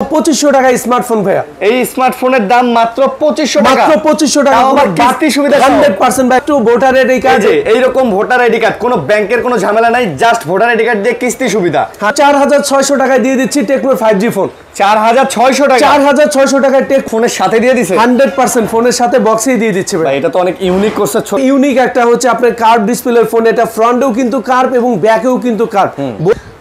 2500 টাকা স্মার্টফোন ভাইয়া। এই স্মার্টফোনের দাম মাত্র 2500 টাকা। মাত্র 2500 টাকা। আবার কিস্তি সুবিধা 100% back to voter ID card. এইরকম ভোটার আইডি কার্ড, কোনো ব্যাংকের কোনো ঝামেলা নাই, জাস্ট ভোটার আইডি কার্ড দিয়ে কিস্তি সুবিধা। 4600 টাকায় দিয়ে দিচ্ছি টেকনো 5G ফোন। 4600 টাকা। 4600 টাকায় টেক ফোনের সাথে দিয়ে দিছে 100% ফোনের সাথে বক্সেই দিয়ে দিচ্ছে ভাই। এটা তো অনেক ইউনিক করছে। ইউনিক একটা হচ্ছে আপনার কার্ভ ডিসপ্লের ফোন। এটা ফ্রন্টেও কিন্তু কার্ভ এবং ব্যাকেও কিন্তু কার্ভ।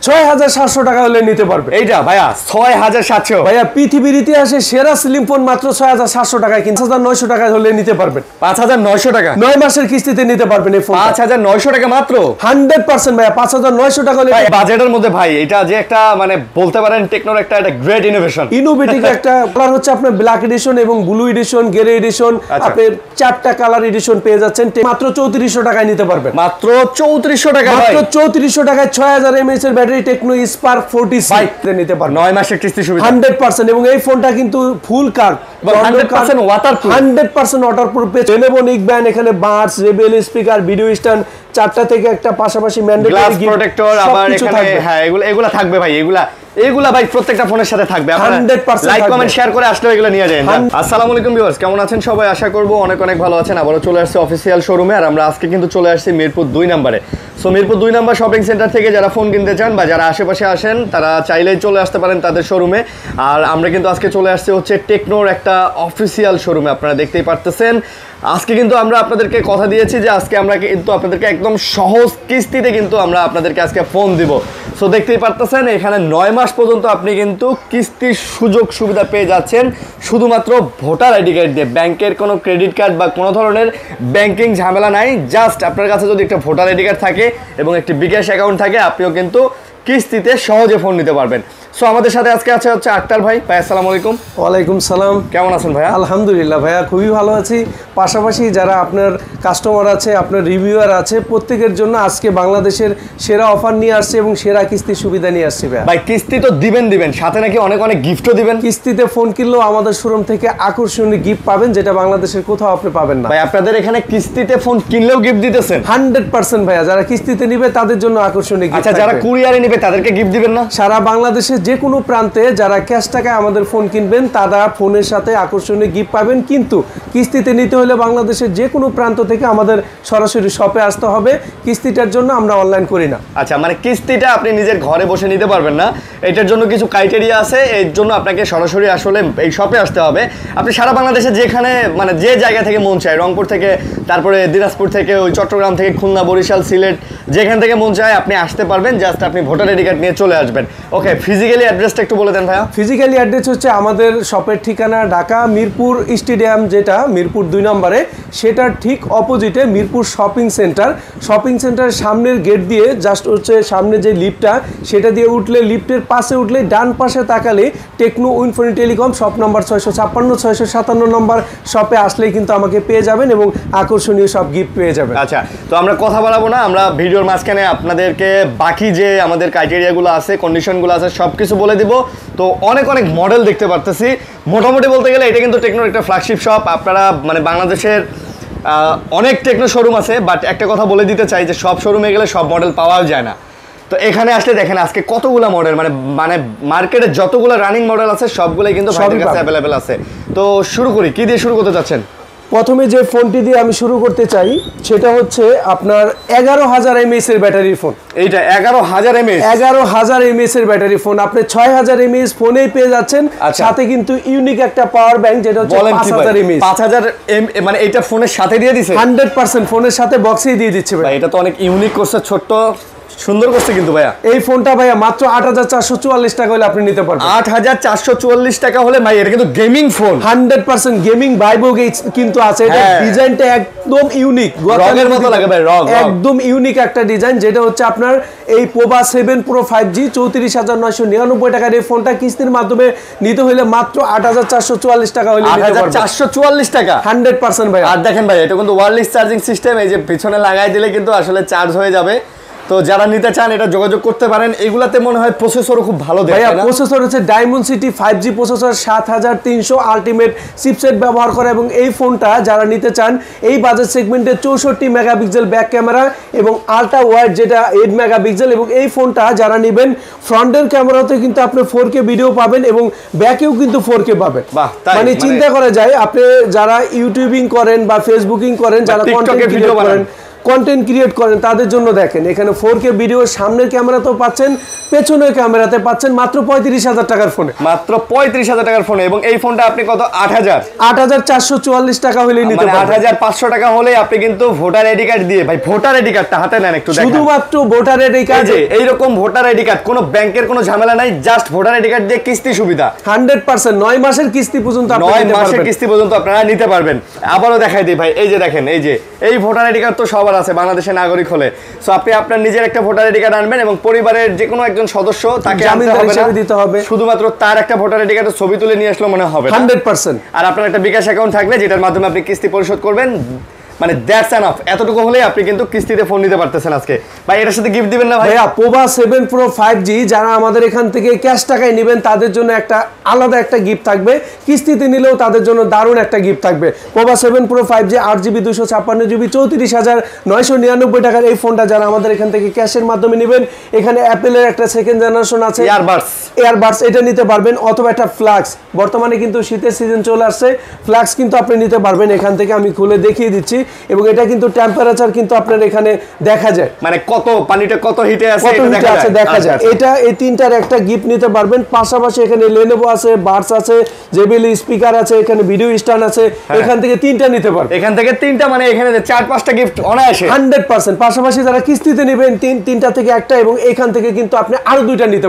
6700 টাকা হলে নিতে পারবে। এইটা ভাইয়া 6700। ভাইয়া পৃথিবীর ইতিহাসে সেরা স্লিম ফোন মাত্র 6700 টাকায়, 5900 টাকা হলে নিতে পারবেন। 5900 টাকা 9 মাসের কিস্তিতে নিতে পারবেন এই ফোন। 5900 টাকা মাত্র। 100% ভাইয়া 5900 টাকা হলে বাজেটের মধ্যে ভাই এটা যে একটা মানে বলতে পারেন টেকনোর একটা গ্রেট ইনোভেশন। ইনোভেটিভ একটা কালার হচ্ছে আপনার ব্ল্যাক এডিশন এবং ব্লু এডিশন, গ্রে এডিশন, আপনি 4টা কালার এডিশন পেয়ে যাচ্ছেন মাত্র 3400 টাকায় নিতে পারবেন। মাত্র 3400 টাকা ভাই। মাত্র 3400 টাকায় 6000 mAh এর ব্যাটারি টেকনো স্পার্ক 46 নিতে পারবেন। 9 মাসের কিস্তি সুবিধা 100% এবং এই ফোনটা কিন্তু full curve, 100% waterproof. 100% waterproof. Lenovo neckband, এখানে buds, rebel speaker, video stand, 4টা থেকে একটা পাশাপাশি ম্যান্ডেটরি গ্লাস প্রোটেক্টর আবার এখানে হ্যাঁ এগুলা থাকবে ভাই। এগুলা ভাই প্রত্যেকটা ফোনের সাথে থাকবে। আপনারা লাইক কমেন্ট শেয়ার করে আসলে এগুলো নিয়ে যাবেন। আসসালামু আলাইকুম ভিউয়ার্স, কেমন আছেন সবাই? আশা করব অনেক অনেক ভালো আছেন। আবারো চলে আসছে অফিশিয়াল শোরুমে, আর আমরা আজকে কিন্তু চলে আসছি মিরপুর 2 নম্বরে। সো মিরপুর 2 নম্বর শপিং সেন্টার থেকে যারা ফোন কিনতে চান বা যারা আশেপাশে আসেন তারা চাইলেই চলে আসতে পারেন তাদের শোরুমে। আর আমরা কিন্তু আজকে চলে আসছি হচ্ছে টেকনোর একটা অফিশিয়াল শোরুমে। আপনারা দেখতেই পারতেছেন আজকে কিন্তু আমরা আপনাদেরকে কথা দিয়েছি যে আজকে আমরা কিন্তু আপনাদেরকে একদম সহজ কিস্তিতে কিন্তু আমরা আপনাদেরকে আজকে ফোন দিব। সো দেখতেই পারতেছেন এখানে 9 মাস পর্যন্ত আপনি কিন্তু কিস্তির সুযোগ সুবিধা পেয়ে যাচ্ছেন শুধুমাত্র ভোটার আইডি কার্ড দিয়ে। ব্যাংকের কোনো ক্রেডিট কার্ড বা কোনো ধরনের ব্যাংকিং ঝামেলা নাই। জাস্ট আপনার কাছে যদি একটা ভোটার আইডি কার্ড থাকে এবং একটি বিকাশ অ্যাকাউন্ট থাকে, আপনিও কিন্তু কিস্তিতে সহজে ফোন নিতে পারবেন। সো আমাদের সাথে আজকে আছে হচ্ছে আক্তার ভাই। ভাই আসসালামু আলাইকুম। ওয়ালাইকুম সালাম। কেমন আছেন ভাইয়া? আলহামদুলিল্লাহ ভাইয়া, খুবই ভালো আছি। পাশাপাশি যারা আপনার কাস্টমার আছে, আপনার রিভিউয়ার আছে, প্রত্যেকের জন্য আজকে বাংলাদেশের সেরা অফার নিয়ে আসছে এবং সেরা কিস্তির সুবিধা নিয়ে আসছে ভাইয়া। ভাই কিস্তি তো দিবেন সাথে নাকি অনেক অনেক গিফটও দিবেন। কিস্তিতে ফোন কিনলেও আমাদের শোরুম থেকে আকর্ষণীয় গিফট পাবেন, যেটা বাংলাদেশের কোথাও আপনি পাবেন না। ভাই আপনাদের এখানে কিস্তিতে ফোন কিনলেও গিফট দিতেছেন? 100% ভাইয়া, যারা কিস্তিতে নিবে তাদের জন্য আকর্ষণীয় গিফট। আচ্ছা, যারা কুরিয়ারে নিবে তাদেরকে গিফট দিবেন না? সারা বাংলাদেশের যে কোনো প্রান্তে যারা ক্যাশ টাকায় আমাদের ফোন কিনবেন তারা ফোনের সাথে আকর্ষণীয় গিফট পাবেন, কিন্তু কিস্তিতে নিতে হলে বাংলাদেশের যে কোনো প্রান্ত থেকে আমাদের সরাসরি শপে আসতে হবে। কিস্তিটার জন্য আমরা অনলাইন করি না। আচ্ছা, মানে কিস্তিটা আপনি নিজের ঘরে বসে নিতে পারবেন না, এটার জন্য কিছু ক্রাইটেরিয়া আছে। এর জন্য আপনাকে সরাসরি আসলে এই শপে আসতে হবে। আপনি সারা বাংলাদেশে যেখানে মানে যে জায়গা থেকে মন চায়, রংপুর থেকে, তারপরে দিনাজপুর থেকে, ওই চট্টগ্রাম থেকে, খুলনা, বরিশাল, সিলেট, যেখান থেকে মন চায় আপনি আসতে পারবেন। জাস্ট আপনি ভোটার আইডি কার্ড নিয়ে চলে আসবেন। ওকে, ফিজিক্যালি অ্যাড্রেসটা একটু বলে দেন ভাইয়া। ফিজিক্যালি অ্যাড্রেস হচ্ছে আমাদের শপের ঠিকানা ঢাকা মিরপুর স্টেডিয়াম, যেটা মিরপুর 2 নম্বরে, সেটার ঠিক অপোজিটে মিরপুর শপিং সেন্টার। শপিং সেন্টারের সামনের গেট দিয়ে জাস্ট হচ্ছে সামনে যে লিফটটা, সেটা দিয়ে উঠলে, লিফটের পাশে উঠলে ডান পাশে তাকালে টেকনো উইনফোনি টেলিকম শপ নাম্বার 656 657 নম্বর শপে আসলেই কিন্তু আমাকে পেয়ে যাবেন এবং আকর্ষণীয় সব গিফট পেয়ে যাবেন। আচ্ছা, তো আমরা কথা বলাবো না, আমরা ভিডিওর মাঝখানে আপনাদেরকে বাকি যে আমাদের ক্রাইটেরিয়াগুলো আছে, কন্ডিশনগুলো আছে, সব কিছু বলে দিব। তো অনেক অনেক মডেল দেখতে পারতেছি। মোটামুটি বলতে গেলে এটা কিন্তু টেকনোর একটা ফ্ল্যাগশিপ শপ। আপনারা মানে বাংলাদেশের অনেক টেকনো শোরুম আছে, বাট একটা কথা বলে দিতে চাই যে সব শোরুমে গেলে সব মডেল পাওয়াও যায় না। তো এখানে আসলে দেখেন আজকে কতগুলো মডেল, মানে মার্কেটে যতগুলো রানিং মডেল আছে সবগুলোই কিন্তু ভাইদের কাছে অ্যাভেলেবেল আছে। তো শুরু করি, কি দিয়ে শুরু করতে চাচ্ছেন? প্রথমে যে ফোনটি দিয়ে আমি শুরু করতে চাই সেটা হচ্ছে আপনার 11000 mAh এর ব্যাটারির ফোন। এইটা 11000 mAh? 11000 mAh এর ব্যাটারি ফোন। আপনি 6000 mAh ফোনেই পেয়ে যাচ্ছেন, সাথে কিন্তু ইউনিক একটা পাওয়ার ব্যাংক, যেটা হচ্ছে 5000 mAh। 5000 মানে এইটা ফোনের সাথে দিয়ে দিছে? 100% ফোনের সাথে বক্সেই দিয়ে দিচ্ছে ভাই। এটা তো অনেক ইউনিক করছে, ছোট্ট সুন্দর করছে কিন্তু ভাইয়া। এই ফোনটা ভাইয়া মাত্র 8444 টাকা হলে আপনি নিতে পারবেন। 8444 টাকা হলে ভাই এটা কিন্তু গেমিং ফোন। 100% গেমিং ভাইবো কিন্তু আছে। এটা ডিজাইনটা একদম ইউনিক, রঙের মতো লাগে ভাই, রং একদম ইউনিক একটা ডিজাইন, যেটা হচ্ছে আপনার এই পোভা 7 প্রো 5G 34999 টাকার এই ফোনটা কিস্তির মাধ্যমে নিতে হলে মাত্র 8444 টাকা হলে নিতে পারবেন। 8444 টাকা 100% ভাই। আর দেখেন ভাই, এটা কিন্তু ওয়্যারলেস চার্জিং সিস্টেম। এই যে পিছনে লাগাই দিলে কিন্তু আসলে চার্জ হয়ে যাবে। তো যারা নিতে চান এটা যোগাযোগ করতে পারেন। এগুলাতে মনে হয় প্রসেসরও খুব ভালো দেয়। ভাইয়া প্রসেসর হচ্ছে ডায়মন্ডসিটি 5G প্রসেসর 7300 আলটিমেট চিপসেট ব্যবহার করে এবং এই ফোনটা যারা নিতে চান এই বাজেট সেগমেন্টে 64 মেগাপিক্সেল ব্যাক ক্যামেরা এবং আলট্রা ওয়াইড যেটা 8 মেগাপিক্সেল এবং এই ফোনটা যারা নেবেন ফ্রন্টের ক্যামেরাতে কিন্তু আপনি 4K ভিডিও পাবেন এবং ব্যাকেও কিন্তু 4K পাবেন। মানে চিন্তা করা যায় আপনি যারা ইউটিউবিং করেন বা ফেসবুকিং করেন, যারা কন্টেন্ট ক্রিয়েট করেন তাদের জন্য দেখেন এখানে 4K ভিডিও সামনের ক্যামেরাতেও পাচ্ছেন, পেছনের ক্যামেরাতে পাচ্ছেন মাত্র 35,000 টাকার ফোনে, মাত্র 35,000 টাকার ফোনে। এবং এই ফোনটা আপনি কত 8,444 টাকা হলে নিতে পারবেন। 8,500 টাকা হলে আপনি কিন্তু ভোটার আইডি কার্ড দিয়ে, ভাই ভোটার আইডি কার্ডটা হাতে নেন একটু দেখেন, শুধুমাত্র ভোটার আইডি কার্ড, এইরকম ভোটার আইডি কার্ড, কোনো ব্যাংকের কোনো ঝামেলা নাই, জাস্ট ভোটার আইডি কার্ড দিয়ে কিস্তি সুবিধা 100% 9 মাসের কিস্তি পর্যন্ত আপনি 9 মাসের কিস্তি পর্যন্ত আপনারা নিতে পারবেন। আবারও দেখাই দিই ভাই, এই যে দেখেন, এই ভোটার আইডি কার্ড তো সবার আছে, বাংলাদেশের নাগরিক হলে। সো আপনি আপনার নিজের একটা ভোটার আইডি কার্ড আনবেন এবং পরিবারের যে কোনো একজন সদস্য তাকে দিতে হবে, শুধুমাত্র তার একটা ভোটার আইডি কার্ডের ছবি তুলে নিয়ে আসলে মনে হবে 100%। আর আপনার একটা বিকাশ অ্যাকাউন্ট থাকলে যেটার মাধ্যমে আপনি কিস্তি পরিশোধ করবেন, মানে দ্যাটস এনাফ। এতটুকু হলেই আপনি কিন্তু কিস্তিতে ফোন নিতে পারতেছেন আজকে। ভাই এটার সাথে গিফট দিবেন না ভাই? ভাইয়া পোভা 7 Pro 5G যারা আমাদের এখান থেকে ক্যাশ টাকায় নেবেন তাদের জন্য একটা আলাদা একটা গিফট থাকবে, কিস্তিতে নিলেও তাদের জন্য দারুণ একটা গিফট থাকবে। Pova 7 Pro 5G 8GB 256GB 34,999 টাকার এই ফোনটা যারা আমাদের এখান থেকে ক্যাশের মাধ্যমে নেবেন, এখানে অ্যাপেলের একটা সেকেন্ড জেনারেশন আছে এয়ারবাডস, এটা নিতে পারবেন, অথবা একটা ফ্লাক্স। বর্তমানে কিন্তু শীতের সিজন চলে আসছে, ফ্লাক্স কিন্তু আপনি নিতে পারবেন এখান থেকে, আমি খুলে দেখিয়ে দিচ্ছি। এবং এটা কিন্তু টেম্পারেচার কিন্তু আপনার এখানে দেখা যায়, মানে কত পানিটা কত হিটে আছে দেখা যায়। এটা এই তিনটার একটা গিফট নিতে পারবেন। পাশাপাশি এখানে লেনোভো আছে, বাডস আছে, জেবিএল স্পিকার আছে, এখানে ভিডিও স্ট্যান্ড আছে, এখান থেকে তিনটা নিতে পারবেন। এখান থেকে তিনটা, মানে এখানে 4-5টা গিফট অনায়াসে 100%। পাশাপাশি যারা কিস্তিতে নেবেন তিনটা থেকে একটা, এবং এখান থেকে কিন্তু আপনি আরো দুইটা নিতে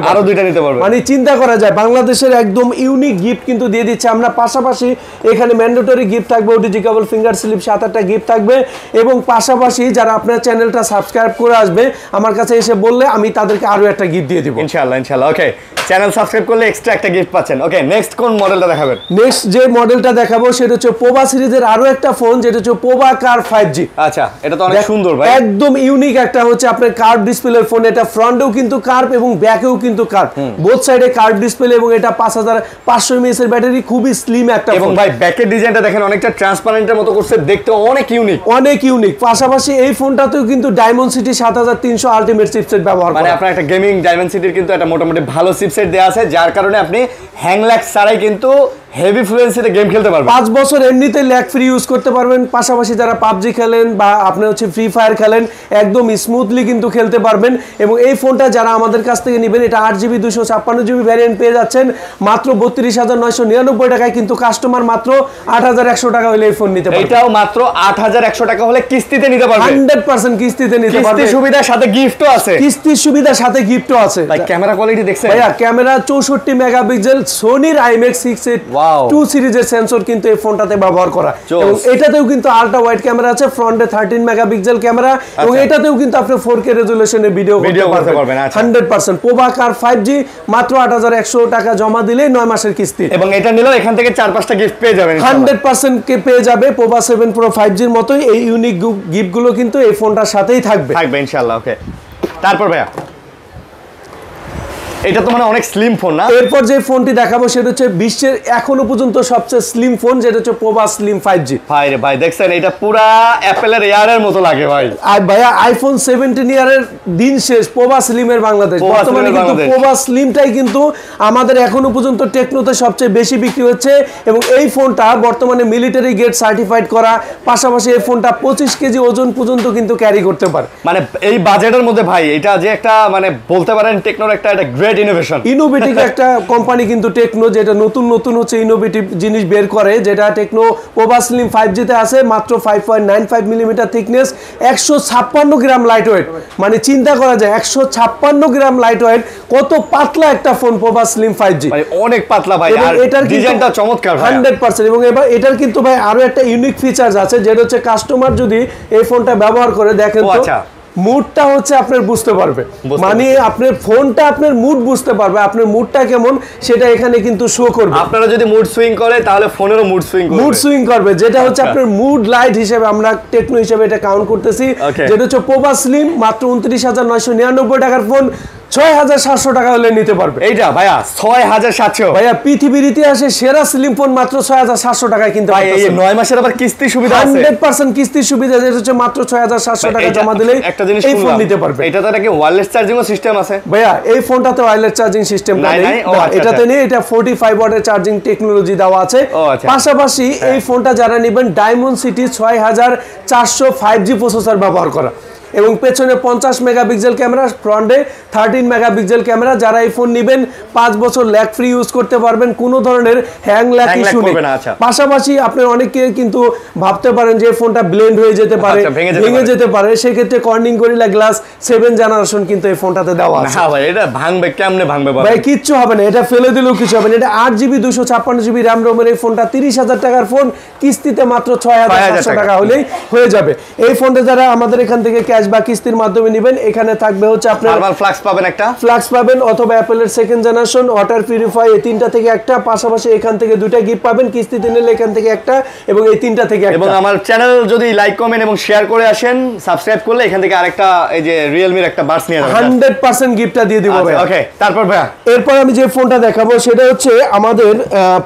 পারবেন। মানে চিন্তা করা যায় বাংলাদেশের একদম ইউনিক গিফট কিন্তু দিয়ে দিচ্ছে আমরা। পাশাপাশি এখানে ম্যান্ডেটরি গিফট থাকবে, ওটিজি কেবল, ফিঙ্গার স্লিপ, 7-8টা গিফট থাকবে। এবং পাশাপাশি যারা আপনার চ্যানেলটা সাবস্ক্রাইব করে আসবে আমার কাছে এসে বললে আমি তাদেরকে আরো একটা গিফট দিয়ে দিব ইনশাআল্লাহ। ওকে, চ্যানেল সাবস্ক্রাইব করলে এক্সট্রা একটা গিফট পাচ্ছেন। ওকে, নেক্সট কোন মডেলটা দেখাবেন? নেক্সট যে মডেলটা দেখাবো সেটা হচ্ছে পোভা সিরিজের আরো একটা ফোন, যেটা হচ্ছে পোভা কার 5G। আচ্ছা, এটা তো অনেক সুন্দর ভাই, একদম ইউনিক একটা হচ্ছে আপনার কার্ভ ডিসপ্লের ফোন। এটা ফ্রন্টেও কিন্তু কার্ভ এবং ব্যাকেও কিন্তু কার্ভ, বোথ সাইডে কার্ভ ডিসপ্লে এবং এটা 5500 mAh এর ব্যাটারি, খুবই স্লিম একটা ফোন। এবং ভাই ব্যাকের ডিজাইনটা দেখেন, অনেকটা ট্রান্সপারেন্টের মতো করছে, দেখতে অনেক ইউনিক। পাশাপাশি এই ফোনটাতেও কিন্তু ডায়মন্ডসিটি 7300 আলটিমেট চিপসেট ব্যবহার করে, মানে আপনার একটা গেমিং ডায়মন্ডসিটির কিন্তু একটা মোটামুটি ভালো চিপসেট দেওয়া আছে, যার কারণে আপনি হ্যাং ল্যাগ ছাড়াই কিন্তু হেভি ফ্লুয়েন্সিতে গেম খেলতে পারবেন। 5 বছর এমনিতে ল্যাগ ফ্রি ইউজ করতে পারবেন। পাশাপাশি যারা পাবজি খেলেন বা আপনি হচ্ছে ফ্রি ফায়ার খেলেন, একদম স্মুথলি কিন্তু খেলতে পারবেন। এবং এই ফোনটা যারা আমাদের কাছ থেকে নেবেন, এটা 8GB 256GB ভ্যারিয়েন্ট পেয়ে যাচ্ছেন মাত্র 32,999 টাকায়, কিন্তু কাস্টমার মাত্র 8,100 টাকা হলে এই ফোন নিতে পারবেন। এটাও মাত্র 8,100 টাকা হলে কিস্তিতে নিতে পারবেন, 100% কিস্তিতে নিতে পারবেন। কিস্তি সুবিধার সাথে গিফটও আছে, ভাই ক্যামেরা কোয়ালিটি দেখছেন? ভাইয়া ক্যামেরা 64 মেগাপিক্সেল সোনির IMX 682 সিরিজের সেন্সর কিন্তু এই ফোনটাতে ব্যবহার করা, এবং এটাতেও কিন্তু আলট্রা ওয়াইড ক্যামেরা আছে, ফ্রন্টে 13 মেগাপিক্সেল ক্যামেরা, এবং এটাতেও কিন্তু আপনি 4K রেজোলিউশনে ভিডিও করতে পারবেন 100%। পোভা কার 5G মাত্র 8,100 টাকা জমা দিলে 9 মাসের কিস্তি, এবং এটা নিলেও এখান থেকে 4-5টা গিফট পেয়ে যাবেন 100% কে পেয়ে যাবে। পোভা 7 Pro 5G এর মতোই এই ইউনিক গিফটগুলো কিন্তু এই ফোনটার সাথেই থাকবে ইনশাআল্লাহ। ওকে, তারপর ভাইয়া এটা তো মানে অনেক স্লিম ফোন না? এরপর যে ফোনটি দেখাবো সেটা হচ্ছে বিশ্বের এখনো পর্যন্ত সবচেয়ে স্লিম ফোন, যেটা হচ্ছে পোভা স্লিম 5G। ভাই দেখছেন, এটা পুরা অ্যাপলের এয়ারের মতো লাগে ভাই। আর ভাইয়া আইফোন 17 ইয়ারের দিন শেষ, পোভা স্লিমের বাংলাদেশ। বর্তমানে কিন্তু পোভা স্লিমটাই কিন্তু আমাদের এখনো পর্যন্ত টেকনোতে সবচেয়ে বেশি বিক্রি হচ্ছে, এবং এই ফোনটা বর্তমানে মিলিটারি গ্রেড সার্টিফাইড করা। পাশাপাশি এই ফোনটা 25 কেজি ওজন পর্যন্ত কিন্তু ক্যারি করতে পারে। মানে এই বাজেটের মধ্যে ভাই এটা যে একটা মানে বলতে পারেন টেকনোর একটা ইনোভেটিভ একটা কোম্পানি কিন্তু টেকনো, যেটা নতুন হচ্ছে ইনোভেটিভ জিনিস বের করে, যেটা টেকনো পোভা স্লিম 5G তে আছে। মাত্র 5.95 মিলিমিটার থিকনেস, 156 গ্রাম লাইট ওয়েট। মানে চিন্তা করা যায় 156 গ্রাম লাইট ওয়েট, কত পাতলা একটা ফোন পোভা স্লিম 5G, মানে অনেক পাতলা ভাই। আর এটার ডিজাইনটা চমৎকার ভাই 100%। এবং এবার এটার কিন্তু ভাই আরো একটা ইউনিক ফিচারস আছে, যেটা হচ্ছে কাস্টমার যদি এই ফোনটা ব্যবহার করে দেখেন তো মুডটা হচ্ছে আপনার বুঝতে পারবে, মানে আপনার ফোনটা আপনার মুড বুঝতে পারবে, আপনার মুডটা কেমন সেটা এখানে কিন্তু শো করবে। আপনারা যদি মুড সুইং করে তাহলে ফোনেরও মুড সুইং করবে, যেটা হচ্ছে আপনার মুড লাইট হিসেবে আমরা টেকনো হিসেবে এটা কাউন্ট করতেছি। যেটা হচ্ছে পোভা স্লিম, মাত্র 29,999 টাকার ফোন 6,700 টাকা হলে নিতে পারবে। এইটা ভাইয়া 6,700, ভাইয়া পৃথিবীর ইতিহাসে সেরা স্লিম ফোন মাত্র 6,700 টাকায় কিনতে পারবেন। এই 9 মাসের আবার কিস্তির সুবিধা আছে, 100% কিস্তির সুবিধা, যেটা হচ্ছে মাত্র 6,700 টাকা জমা দিলে একটা জিনিস এই ফোন নিতে পারবে। এটাতে নাকি ওয়্যারলেস চার্জিং সিস্টেম আছে ভাইয়া, এই ফোনটাতে ওয়্যারলেস চার্জিং সিস্টেম নাই, এটাতে নেই। এটা 45 ওয়াটের চার্জিং টেকনোলজি দেওয়া আছে। পাশাপাশি এই ফোনটা যারা নেবেন ডায়মন্ড সিটি 6400 5G প্রসেসর ব্যবহার করা, এবং পেছনে 50 মেগাপিক্সেল ক্যামেরা, ফ্রন্টে 13 মেগাপিক্সেল ক্যামেরা। যারা এই ফোন নেবেন 5 বছর ল্যাগ ফ্রি ইউজ করতে পারবেন, কোনো ধরনের হ্যাং ল্যাগ ইস্যু নেই। পাশাপাশি আপনি অনেকে কিন্তু ভাবতে পারেন যে ফোনটা ব্লেন্ড হয়ে যেতে পারে, ভেঙে যেতে পারে, সেক্ষেত্রে কর্নিং গরিলা গ্লাস 7 জেনারেশন কিন্তু এই ফোনটাতে দেওয়া আছে। হ্যাঁ ভাই, এটা ভাঙবে কেমনে ভাঙবে ভাই? কিচ্ছু হবে না, এটা ফেলে দিলেও কিছু হবে না। এটা 8GB 256GB RAM রোমের এই ফোনটা 30,000 টাকার ফোন, কিস্তিতে মাত্র 6,700 টাকা হলেই হয়ে যাবে। এই ফোনটা যারা আমাদের এখান থেকে ক্যাশ বা কিস্তির মাধ্যমে নেবেন, এখানে থাকবে হচ্ছে আপনার থার্মাল ফ্লাক্স পাবেন, একটা ফ্লাক্স পাবেন, অথবা অ্যাপলের সেকেন্ড জেনারেশন ওয়াটার পিউরিফাই, এই তিনটা থেকে একটা। পাশাপাশি এখান থেকে দুইটা গিফট পাবেন, কিস্তিতে নিলে এখান থেকে একটা, এবং এই তিনটা থেকে একটা। এবং আমার চ্যানেল যদি লাইক কমেন্ট এবং শেয়ার করে আসেন, সাবস্ক্রাইব করলে এখান থেকে আরেকটা এই যে রিয়েলমির একটা বাডস নিয়ে যাবেন, 100% গিফটটা দিয়ে দিব ভাই। ওকে, তারপর ভাই এরপর আমি যে ফোনটা দেখাবো সেটা হচ্ছে আমাদের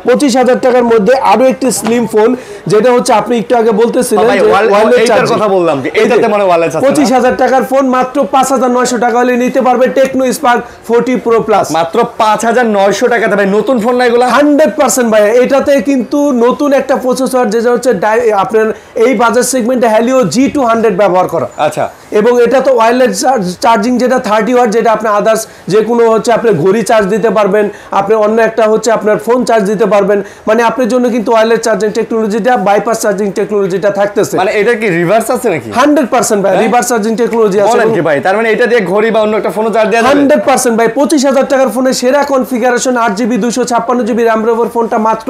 25,000 টাকার মধ্যে আরো একটি স্লিম ফোন, যেটা হচ্ছে আপনি একটু আগে বলতেছিলেন যে এইটার কথা বললাম, যে এটাতে মানে ওয়্যারলেস আছে। 25,000 টাকার ফোন মাত্র 5,900 টাকা হলে নিতে পারবে টেকনো স্পার্ক 40 প্রো প্লাস, মাত্র 5,900 টাকাতে। ভাই নতুন ফোন না এগুলো? 100% ভাই। এটাতে কিন্তু নতুন একটা প্রসেসর, যেটা হচ্ছে আপনার এই বাজার সেগমেন্টে হ্যালিও G200 ব্যবহার করা। আচ্ছা, এবং এটা তো ওয়্যারলেস চার্জিং, যেটা 30 ওয়াট, যেটা আপনি আদার্স যে কোনো হচ্ছে আপনি ঘড়ি চার্জ দিতে পারবেন, আপনি অন্য একটা হচ্ছে আপনার ফোন চার্জ দিতে পারবেন, মানে আপনার জন্য কিন্তু ওয়্যারলেস চার্জিং টেকনোলজিটা, বাইপাস চার্জিং টেকনোলজিটা থাকতেছে। মানে এটা কি রিভার্স আছে নাকি? 100% ভাই, রিভার্স চার্জিং টেকনোলজি আছে। বলেন কি ভাই? তার মানে এটা দিয়ে ঘড়ি বা অন্য একটা ফোন চার্জ দেওয়া যাবে? 100% ভাই। 25,000 টাকার ফোনে সেরা কনফিগারেশন 8GB 256GB RAM রোমের ফোনটা মাত্র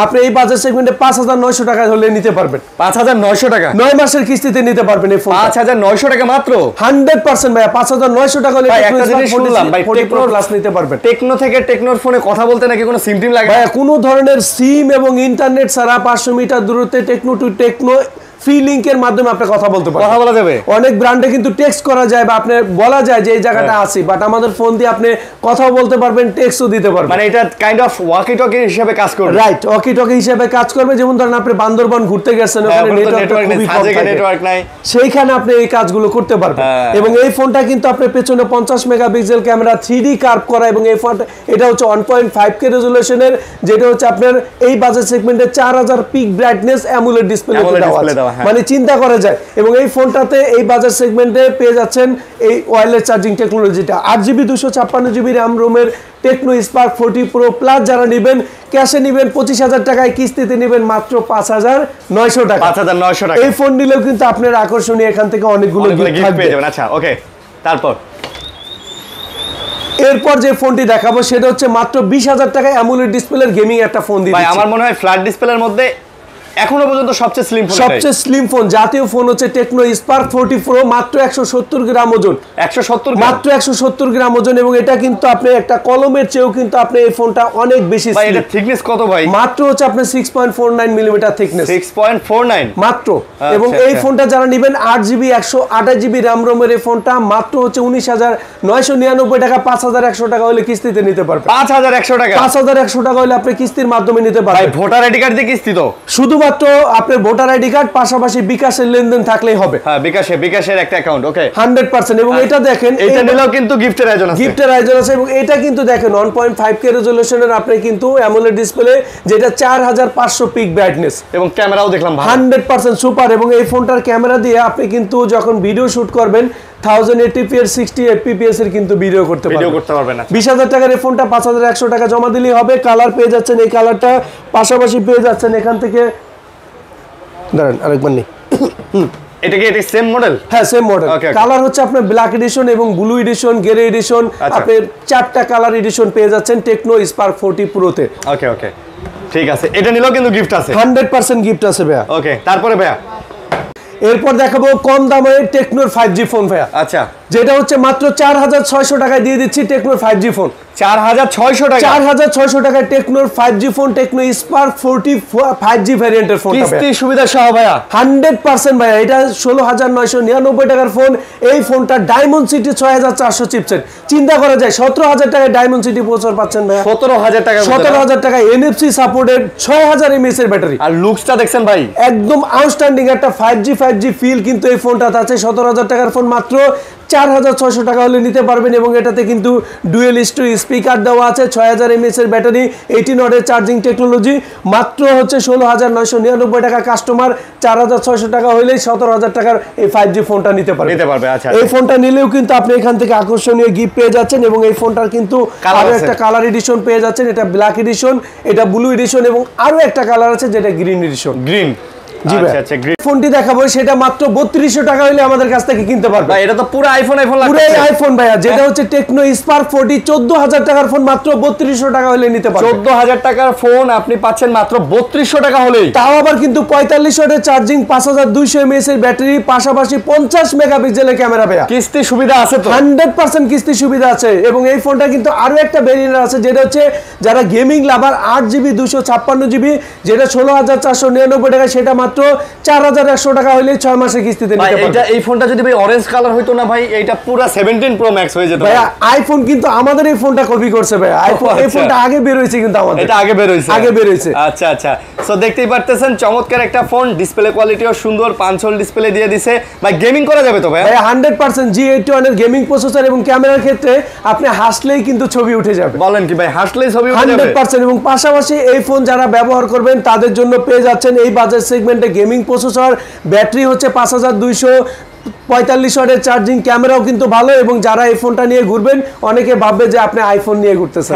আপনি এই বাজার সেগমেন্টে 5,900 টাকা হলে নিতে পারবেন। 5,900 টাকা 9 মাসের কিস্তিতে নিতে পারবেন এই ফোন। 5,900 টাকা মাত্র? 100% ভাই, 5,900 টাকা হলে একটা জিনিস শুনলাম ভাই, টেকনো প্লাস নিতে পারবেন। টেকনো থেকে টেকনোর ফোনে কথা বলতে নাকি কোনো সিম টিম লাগে? ভাই কোনো ধরনের সিম এবং ইন্টারনেট ছাড়া 500 মিটার দূরত্বে টেকনো টু টেকনো ফ্রি লিংকের মাধ্যমে আপনি কথা বলতে পারবেন, কথা বলা যাবে। অনেক ব্র্যান্ডে কিন্তু টেক্সট করা যায় বা আপনি বলা যায় যে এই জায়গাটা আছে, বাট আমাদের ফোন দিয়ে আপনি কথাও বলতে পারবেন, টেক্সটও দিতে পারবেন। মানে এটা কাইন্ড অফ ওয়াকি টকি হিসেবে কাজ করবে। রাইট, ওয়াকি টকি হিসেবে কাজ করবে। যেমন ধরেন আপনি বান্দরবান ঘুরতে গেছেন, ওখানে নেটওয়ার্ক নাই, সেইখানে আপনি এই কাজগুলো করতে পারবেন। এবং এই ফোনটা কিন্তু আপনার পেছনে 50 মেগাপিক্সেল ক্যামেরা, 3D কার্ভ করা, এবং এই ফোনটা এটা হচ্ছে 1.5K রেজোলিউশনের, যেটা হচ্ছে আপনার এই বাজেট সেগমেন্টে 4000 পিক ব্রাইটনেস অ্যামোলেড ডিসপ্লে দেওয়া আছে, মানে চিন্তা করা যায়। এবং এই ফোনটাতে এই বাজার সেগমেন্টে পেয়ে যাচ্ছেন এই ওয়্যারলেস চার্জিং টেকনোলজিটা। 8GB 256GB RAM রোমের টেকনো স্পার্ক 40 প্রো প্লাস যারা নেবেন, ক্যাশে নেবেন 25,000 টাকায়, কিস্তিতে নেবেন মাত্র 5,900 টাকা। 5,900 টাকা এই ফোন নিলেও কিন্তু আপনার আকর্ষণীয় এখান থেকে অনেকগুলো গিফট পেয়ে যাবেন। আচ্ছা, ওকে, তারপর এরপর যে ফোনটি দেখাবো সেটা হচ্ছে মাত্র 20,000 টাকায় অ্যামোলেড ডিসপ্লের গেমিং একটা ফোন দিচ্ছি। ভাই আমার মনে হয় ফ্ল্যাট ডিসপ্লের মধ্যে এখনো পর্যন্ত সবচেয়ে স্লিম ফোন জাতীয় ফোন হচ্ছে টেকনো স্পার্ক 40 প্রো, মাত্র 170 গ্রাম ওজন। 170 মাত্র 170 গ্রাম ওজন। এবং এটা কিন্তু আপনি একটা কলমের চেয়েও কিন্তু আপনি এই ফোনটা অনেক বেশি। ভাই এটা থিকনেস কত ভাই? মাত্র হচ্ছে আপনি 6.49 মিলিমিটার থিকনেস। 6.49 মাত্র। এবং এই ফোনটা যারা নেবেন 8GB 128GB RAM রোমের এই ফোনটা মাত্র হচ্ছে 19,999 টাকা, 5,100 টাকা হলে কিস্তিতে নিতে পারবেন। 5,100 টাকা 5,100 টাকা হলে আপনি কিস্তির মাধ্যমে নিতে পারবেন। ভাই ভোটার আইডি কার্ড দিয়ে কিস্তি তো? শুধুমাত্র আপনার ভোটার আইডি কার্ড, পাশাপাশি বিকাশের লেনদেন থাকলেই হবে। হ্যাঁ, বিকাশের একটা অ্যাকাউন্ট। ওকে, 100%। এবং এটা দেখেন, এটা নিলেও কিন্তু গিফটের আয়োজন আছে। এবং এটা কিন্তু দেখেন 1.5K রেজোলিউশনের আপনি কিন্তু অ্যামোলেড ডিসপ্লে, যেটা 4500 পিক ব্রাইটনেস, এবং ক্যামেরাও দেখলাম 100% সুপার। এবং এই ফোনটার ক্যামেরা দিয়ে আপনি কিন্তু যখন ভিডিও শুট করবেন 1080p এর 60 fps এর কিন্তু ভিডিও করতে পারবেন। 20,000 টাকার এই ফোনটা 5,100 টাকা জমা দিলেই হবে। কালার পেয়ে যাচ্ছেন এই কালারটা, পাশাপাশি পেয়ে যাচ্ছেন এখান থেকে, দাঁড়ান আরেকবার নেই, এটা কি এটা সেম মডেল? হ্যাঁ, সেম মডেল। কালার হচ্ছে আপনার ব্ল্যাক এডিশন এবং ব্লু এডিশন, গ্রে এডিশন, আপনি 4টা কালার এডিশন পেয়ে যাচ্ছেন টেকনো স্পার্ক 40 প্রোতে। ওকে ওকে, ঠিক আছে। এটা নিলেও কিন্তু গিফট আছে, 100% গিফট আছে ভাইয়া। ওকে, তারপরে ভাইয়া এরপর দেখাবো কম দামে টেকনোর 5G ফোন ভাইয়া। আচ্ছা, যেটা হচ্ছে মাত্র 4600 টাকায় দিয়ে দিচ্ছি টেকনোর 5G ফোন। 4600 টাকা, 4600 টাকায় টেকনোর 5G phone, Tecno Spark 40 5G ভ্যারিয়েন্টের ফোন, কিস্তি সুবিধা সহ ভাইয়া। 100% ভাইয়া। এটা 16999 টাকার ফোন। এই ফোনটা ডায়মন্ড সিটি 6400 চিপসেট। চিন্তা করা যায় 17000 টাকায় ডায়মন্ড সিটি প্রসেসর পাচ্ছেন ভাইয়া। 17000 টাকা, 17000 টাকায় NFC সাপোর্টেড 6000 mAh এর ব্যাটারি। আর লুকসটা দেখছেন ভাই, একদম আউটস্ট্যান্ডিং একটা 5G ফিল কিন্তু এই ফোনটাতে আছে। 17000 টাকার ফোন মাত্র 4600 টাকা হলে নিতে পারবেন এবং এটাতে কিন্তু ডুয়েল স্পিকার দেওয়া আছে, 6000 mAh এর ব্যাটারি, 18 ওয়াটের চার্জিং টেকনোলজি। মাত্র হচ্ছে 16999 টাকা। কাস্টমার 4600 টাকা হলেই 17000 টাকার এই 5G ফোনটা নিতে পারবে। আচ্ছা, এই ফোনটা নিলেও কিন্তু আপনি এখান থেকে আকর্ষণীয় গিফট পেয়ে যাচ্ছেন এবং এই ফোনটার কিন্তু আরো একটা কালার এডিশন পেয়ে যাচ্ছেন। এটা ব্ল্যাক এডিশন, এটা ব্লু এডিশন এবং আরো একটা কালার আছে যেটা গ্রিন এডিশন। গ্রিন, জি ভাই। আচ্ছা, ফোনটি দেখাবো সেটা মাত্র 3200 টাকা হলে আমাদের কাছ থেকে কিনতে পারবে। ভাই এটা তো পুরো আইফোন লাগবে, পুরো আইফোন ভাইয়া। যেটা হচ্ছে টেকনো স্পার্ক 40 14000 টাকার ফোন মাত্র 3200 টাকা হলে নিতে পারবে। 14000 টাকার ফোন আপনি পাচ্ছেন মাত্র 3200 টাকা হলেই। তাও আবার কিন্তু 45 ওয়াটের চার্জিং, 5200 mAh এর ব্যাটারি, পাশাপাশি 50 মেগাপিক্সেলের ক্যামেরা ভাইয়া। কিস্তি সুবিধা আছে তো? 100% কিস্তি সুবিধা আছে এবং এই ফোনটা কিন্তু আরো একটা ভেরিয়েন্ট আছে যেটা হচ্ছে যারা গেমিং লাভার 8GB 256GB, যেটা 16499 টাকা, সেটা মাত্র 4100 টাকা হলে 6 মাসের কিস্তিতে নিতে পারবেন। এটা এই ফোনটা যদি ভাই অরেঞ্জ কালার হইতো না ভাই, এইটা পুরো 17 প্রো ম্যাক্স হয়ে যেত ভাইয়া। আইফোন কিন্তু আমাদের এই ফোনটা কপি করছে ভাইয়া। আইফোন এই ফোনটা আগে বের হইছে কিন্তু আমাদের। এটা আগে বের হইছে। আচ্ছা আচ্ছা, সো দেখতেই পারতেছেন চমৎকার একটা ফোন, ডিসপ্লে কোয়ালিটিও সুন্দর, 5 হোল ডিসপ্লে দিয়ে দিছে। ভাই গেমিং করা যাবে তো ভাই? 100% G81 এর গেমিং প্রসেসর এবং ক্যামেরার ক্ষেত্রে আপনি হাসলেই কিন্তু ছবি উঠে যাবে। বলেন কি ভাই, হাসলেই ছবি উঠে যাবে? 100%। এবং পাশাপাশি এই ফোন যারা ব্যবহার করবেন তাদের জন্য পেয়ে যাচ্ছেন এই বাজেট সেগমেন্টে গেমিং প্রসেসর, ব্যাটারি হচ্ছে 5245 ওয়াটের চার্জিং, ক্যামেরাও কিন্তু ভালো। এবং যারা এই ফোনটা নিয়ে ঘুরবেন অনেকে ভাববে যে আপনি আইফোন নিয়ে ঘুরতেছেন।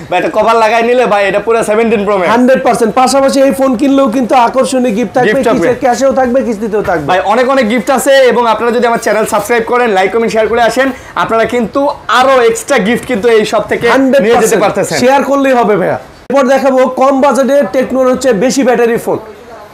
ভাই এটা কভার লাগাই নিলে ভাই এটা পুরো 17 প্রো ম্যাক্স। 100%। পাশাপাশি এই ফোন কিনলেও কিন্তু আকর্ষণীয় গিফট থাকবে, ক্যাশেও থাকবে, কিস্তিতেও থাকবে। ভাই অনেক গিফট আছে এবং আপনারা যদি আমার চ্যানেল সাবস্ক্রাইব করেন, লাইক কমেন্ট শেয়ার করে আসেন, আপনারা কিন্তু আরো এক্সট্রা গিফট কিন্তু এই সব থেকে নিয়ে যেতে পারতেছেন। শেয়ার করলেই হবে ভাইয়া। এরপর দেখাবো কম বাজেটে টেকনোর হচ্ছে বেশি ব্যাটারি ফোন,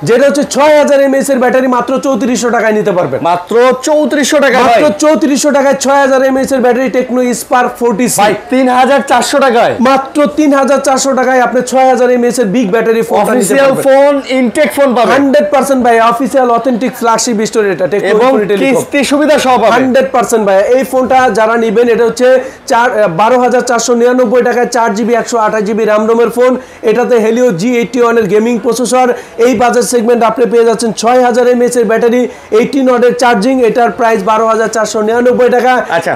যেটা হচ্ছে 6000 mAh এর ব্যাটারি, মাত্র 3400 টাকায় নিতে পারবেন। মাত্র 3400 টাকা, মাত্র 3400 টাকায় 6000 mAh এর ব্যাটারি, টেকনো স্পার্ক 40 ভাই 3400 টাকায়, মাত্র 3400 টাকায় আপনি 6000 mAh এর বিগ ব্যাটারি ফোন নিতে পারবেন। অফিশিয়াল ফোন, ইনটেক ফোন পাবেন 100% ভাই। অফিশিয়াল অথেন্টিক ফ্ল্যাগশিপ স্টোর এটা, টেকনো এবং কিস্তি সুবিধা সহ পাবেন 100% ভাই। এই ফোনটা যারা নেবেন এটা হচ্ছে 12499 টাকায় 4GB 128GB RAM রোমের ফোন। এটাতে হেলিও G81 এর গেমিং প্রসেসর। এই বাজেট সেগমেন্ট আপনি পেয়ে যাচ্ছেন 6000 mAh এর ব্যাটারি, 18 ওয়াটের চার্জিং। এটার প্রাইস 12499 টাকা।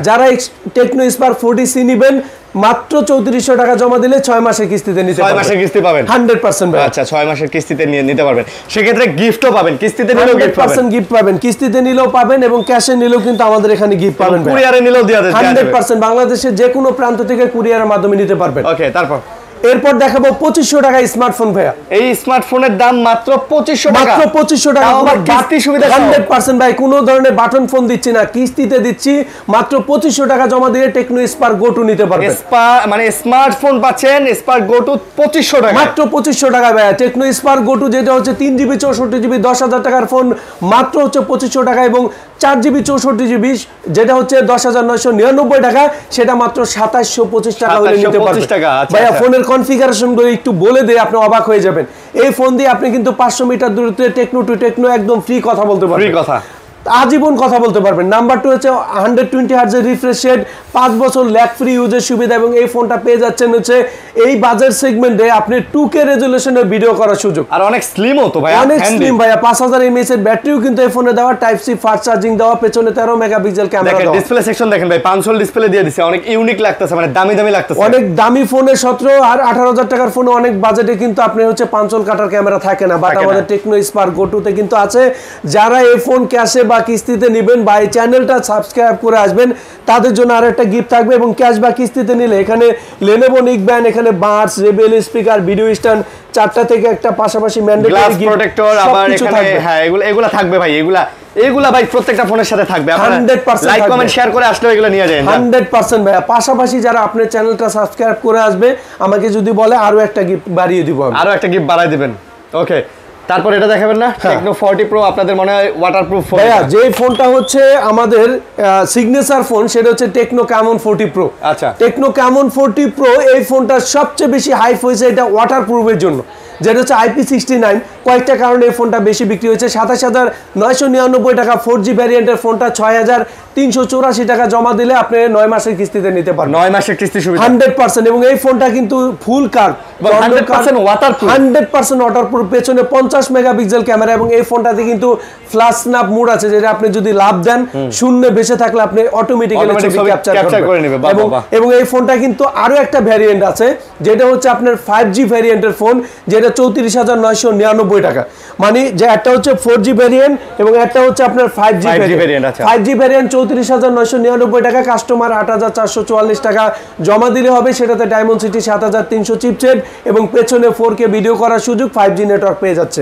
যারা টেকনো স্পার্ক 40C নেবেন মাত্র 3400 টাকা জমা দিলে 6 মাসের কিস্তিতে নিতে পারবেন। 6 মাসের কিস্তি পাবেন 100% ভাই। আচ্ছা, 6 মাসের কিস্তিতে নিতে পারবেন। সেক্ষেত্রে গিফটও পাবেন, কিস্তিতে নিলেও গিফট পাবেন। 100% গিফট পাবেন, কিস্তিতে নিলেও পাবেন এবং ক্যাশে নিলেও কিন্তু আমাদের এখানে গিফট পাবেন। কুরিয়ারে নিলেও দেয়া যাবে 100%। বাংলাদেশের যে কোনো প্রান্ত থেকে কুরিয়ারের মাধ্যমে নিতে পারবেন। ওকে, তারপর এরপর দেখাবো 2500 টাকা স্মার্টফোন ভাইয়া। এই স্মার্টফোনের দাম মাত্র 2500 টাকা, মাত্র 2500 টাকা। কিস্তি সুবিধা 100% ভাই। কোনো ধরনের বাটন ফোন দিচ্ছি না, কিস্তিতে দিচ্ছি। মাত্র 2500 টাকা জমা দিয়ে টেকনো স্পার্ক গো টু নিতে পারবেন। মানে স্মার্টফোন পাচ্ছেন স্পার্ক গো টু 2500 টাকা, মাত্র 2500 টাকা ভাইয়া। টেকনো স্পার্ক গো টু যেটা হচ্ছে 3GB 64GB 10000 টাকার ফোন, মাত্র হচ্ছে 2500 টাকা। এবং 4GB 64GB যেটা হচ্ছে 10999 টাকা, সেটা মাত্র 2725 টাকা হলে নিতে পারবেন ভাইয়া। ফোনের কনফিগারেশন গুলো একটু বলে দেই, আপনি অবাক হয়ে যাবেন। এই ফোন দিয়ে আপনি কিন্তু 500 মিটার দূরত্বে টেকনো টু টেকনো একদম ফ্রি কথা বলতে পারবেন। ফ্রি কথা, আজীবন কথা বলতে পারবেন। নাম্বার 2 হচ্ছে 120 হার্জ এর রিফ্রেশ রেট, 5 বছর ল্যাগ ফ্রি ইউজের সুবিধা। এবং এই ফোনটা পেয়ে যাচ্ছেন হচ্ছে এই বাজেট সেগমেন্টে আপনি 2K রেজোলিউশনের ভিডিও করার সুযোগ। আর অনেক স্লিমও তো ভাই, অনেক স্লিম ভাইয়া। 5000 mAh এর ব্যাটারিও কিন্তু এই ফোনে দেওয়া, টাইপ সি ফাস্ট চার্জিং দেওয়া, পেছনে 13 মেগাপিক্সেল ক্যামেরা দেওয়া। ডিসপ্লে সেকশন দেখেন ভাই, 5 হোল ডিসপ্লে দিয়ে দিছে, অনেক ইউনিক লাগতেছে, মানে দামি লাগতেছে। অনেক দামি ফোনে 17 আর 18000 টাকার ফোনে অনেক বাজেটে কিন্তু আপনি হচ্ছে 5 হোল কাটার ক্যামেরা থাকে না, বাট আমাদের টেকনো স্পার্ক গো টুতে কিন্তু আছে। যারা এই ফোন ক্যাশে বা কিস্তিতে নেবেন বা এই চ্যানেলটা সাবস্ক্রাইব করে আসবেন তাদের জন্য আর একটা গিফট থাকবে। এবং ক্যাশ বা কিস্তিতে নিলে এখানে লেনোভো নিকব্যান্ড, এখানে buds, rebel speaker, video stand, 4টা থেকে একটা পাশাপাশি ম্যান্ডেটরি গিফট প্রোটেক্টর, আবার এখানে হ্যাঁ এগুলা থাকবে ভাই। এগুলা ভাই প্রত্যেকটা ফোনের সাথে থাকবে। আপনারা 100% লাইক কমেন্ট শেয়ার করে আসলে এগুলো নিয়ে যাবেন 100% ভাইয়া। পাশাপাশি যারা আপনার চ্যানেলটা সাবস্ক্রাইব করে আসবে আমাকে যদি বলে আরো একটা গিফট বাড়িয়ে দিব, আরো একটা গিফট বাড়াই দিবেন। ওকে, তারপর এটা দেখাবেন না টেকনো 40 প্রো আপনাদের মনে হয় ওয়াটারপ্রুফ ফোন ভাইয়া যে ফোনটা হচ্ছে আমাদের সিগনেচার ফোন সেটা হচ্ছে টেকনো ক্যামন 40 প্রো আচ্ছা টেকনো ক্যামন 40 প্রো এই ফোনটা সবচেয়ে বেশি হাইপ হয়েছে এটা ওয়াটারপ্রুফের জন্য যেটা হচ্ছে IP69 কয়েকটা কারণে এই ফোনটা বেশি বিক্রি হয়েছে ২৭,৯৯৯ টাকা 4G ভ্যারিয়েন্টের ফোনটা ৬,৩৮৪ টাকা জমা দিলে আপনি 9 মাসের কিস্তিতে নিতে পারবেন 9 মাসের কিস্তি সুবিধা 100% এবং এই ফোনটা কিন্তু ফুল কার্ভ 100% ওয়াটারপ্রুফ 100% ওয়াটারপ্রুফ পেছনে 50 মেগাপিক্সেল ক্যামেরা এবং এই ফোনটাতে কিন্তু ফ্ল্যাশ স্ন্যাপ মোড আছে যেটা আপনি যদি লাভ দেন শূন্য বেঁচে থাকলে আপনি অটোমেটিক্যালি ছবি ক্যাপচার করে নেবে এবং এই ফোনটা কিন্তু আরো একটা ভ্যারিয়েন্ট আছে যেটা হচ্ছে আপনার 5G ভ্যারিয়েন্টের ফোন যেটা 34,999 টাকা মানে যে একটা হচ্ছে 4G ভ্যারিয়েন্ট এবং একটা হচ্ছে আপনার 5G ভ্যারিয়েন্ট আছে 5G ভ্যারিয়েন্ট 34,999 টাকা কাস্টমার 8,444 টাকা জমা দিলে হবে সেটাতে ডায়মন্ড সিটি 7,300 চিপসেট এবং পেছনে 4K ভিডিও করার সুযোগ 5G নেটওয়ার্ক পেয়ে যাচ্ছে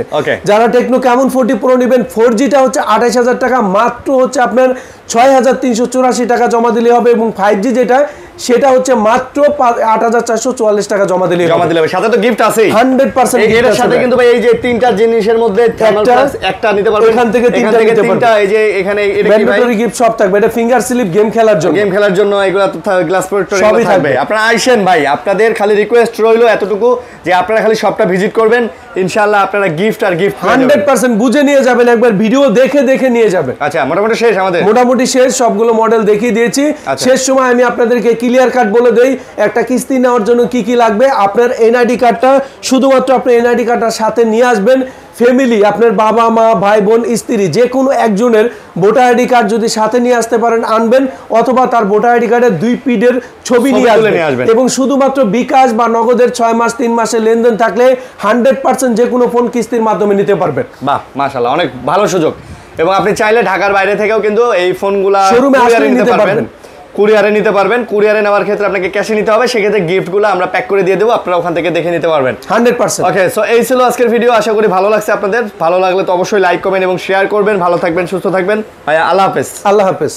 যারা টেকনো ক্যামন 40 প্রো নেবেন 4Gটা হচ্ছে 28,000 টাকা মাত্র হচ্ছে আপনার 6,384 টাকা জমা দিলে হবে এবং 5G যেটা সেটা হচ্ছে মাত্র 8,444 টাকা জমা দিলে হবে সাথে তো গিফট আছে 100% এর সাথে কিন্তু ভাই এই যে তিনটা জিনিসের মধ্যে একটা নিতে পারবেন এখান থেকে তিনটা এই যে এখানে ম্যান্ডেটরি গিফট সব থাকবে এটা ফিঙ্গার স্লিপ গেম খেলার জন্য এগুলা তো গ্লাস প্রোটেক্টর সবই থাকবে আপনারা আইসেন ভাই আপনাদের খালি রিকোয়েস্ট রইলো এতটুকু যে আপনারা খালি শপটা ভিজিট করবেন ইনশাআল্লাহ আপনারা গিফট 100% বুঝে নিয়ে যাবেন একবার ভিডিও দেখে নিয়ে যাবেন আচ্ছা মোটামুটি শেষ আমাদের মোটামুটি শেষ সবগুলো মডেল দেখিয়ে দিয়েছি শেষ সময় আমি আপনাদেরকে ক্লিয়ার কাট বলে দেই একটা কিস্তি নেওয়ার জন্য কি লাগবে আপনার এনআইডি কার্ডটা শুধুমাত্র আপনি এনআইডি কার্ডটার সাথে নিয়ে আসবেন ফ্যামিলি আপনার বাবা মা ভাই বোন স্ত্রী যে কোনো একজনের ভোটার আইডি কার্ড যদি সাথে নিয়ে আসতে পারেন আনবেন অথবা তার ভোটার আইডি কার্ডের 2 পিডের ছবি নিয়ে আসবেন এবং শুধুমাত্র বিকাশ বা নগদের 6 মাস 3 মাসের লেনদেন থাকলে 100% যে কোনো ফোন কিস্তির মাধ্যমে নিতে পারবেন বাহ মাশাআল্লাহ অনেক ভালো সুযোগ এবং আপনি চাইলে ঢাকার বাইরে থেকেও কিন্তু এই ফোনগুলা শোরুমে আসলে নিতে পারবেন কুরিয়ারে নিতে পারবেন কুরিয়ারে নেওয়ার ক্ষেত্রে আপনাকে ক্যাশে নিতে হবে সেক্ষেত্রে গিফটগুলো আমরা প্যাক করে দিয়ে দেবো আপনারা ওখান থেকে দেখে নিতে পারবেন 100% ওকে সো এই ছিল আজকের ভিডিও আশা করি ভালো লাগছে আপনাদের ভালো লাগলে তো অবশ্যই লাইক কমেন্ট এবং শেয়ার করবেন ভালো থাকবেন সুস্থ থাকবেন ভাইয়া আল্লাহ হাফেজ